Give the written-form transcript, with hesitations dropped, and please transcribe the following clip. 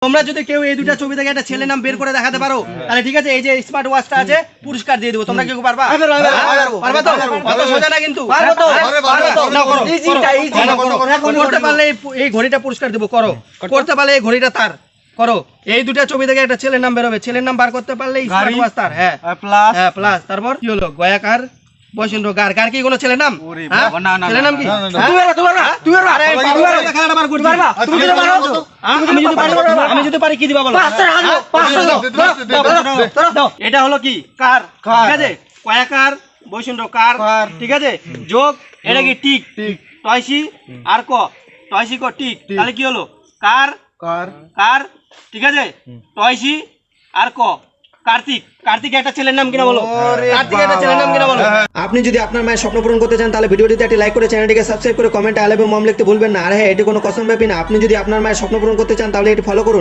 তোমরা যদি কেউ এই দুইটা ছবি থেকে একটা ছেলের নাম বের করে দেখাতে পারো তাহলে ঠিক আছে, এই যে স্মার্ট ওয়াচটা আছে পুরস্কার দিয়ে দেবো। তোমরা কেউ পারবা? পারবা তো? অত সোজা না কিন্তু। করতে পারলে এই ঘড়িটা পুরস্কার দেবো। করো, করতে পারলে এই ঘড়িটা তার করো। এই দুটা ছবি থেকে একটা ছেলের নাম বেরোবে, ছেলের নাম বার করতে পারলে স্মার্ট ওয়াচ তার। হ্যাঁ প্লাস তারপর কি হলো? গয়াকার বৈষ্ণব গার গার কি কোনো ছেলের নাম? ছেলের নাম কি? আমি যদি পারি কি দিবা বলো? এটা হলো কি? কার, ঠিক আছে? কয়াকার বৈষ্ণব কার, ঠিক আছে? যোগ এটা কি? টিক। টয়সি আর ক, টয়সি ক টিক, তাহলে কি হলো? কার কার, ঠিক আছে? টয়সি আর ক, কার্তিক। কার্তিক একটা ছেলের নাম কিনা বলো? কার্তিক একটা ছেলের নাম কিনা বলো? আপনি যদি আপনার মায়ের স্বপ্ন পূরণ করতে চান তাহলে ভিডিওটিতে একটি লাইক করে চ্যানেলটিকে সাবস্ক্রাইব করে কমেন্টে আই লাভ ইউ মম লিখতে ভুলবেন না। আর হ্যাঁ, এটি কোনো কসম ব্যাপার না। আপনি যদি আপনার মায়ের স্বপ্ন পূরণ করতে চান তাহলে এটি ফলো করুন।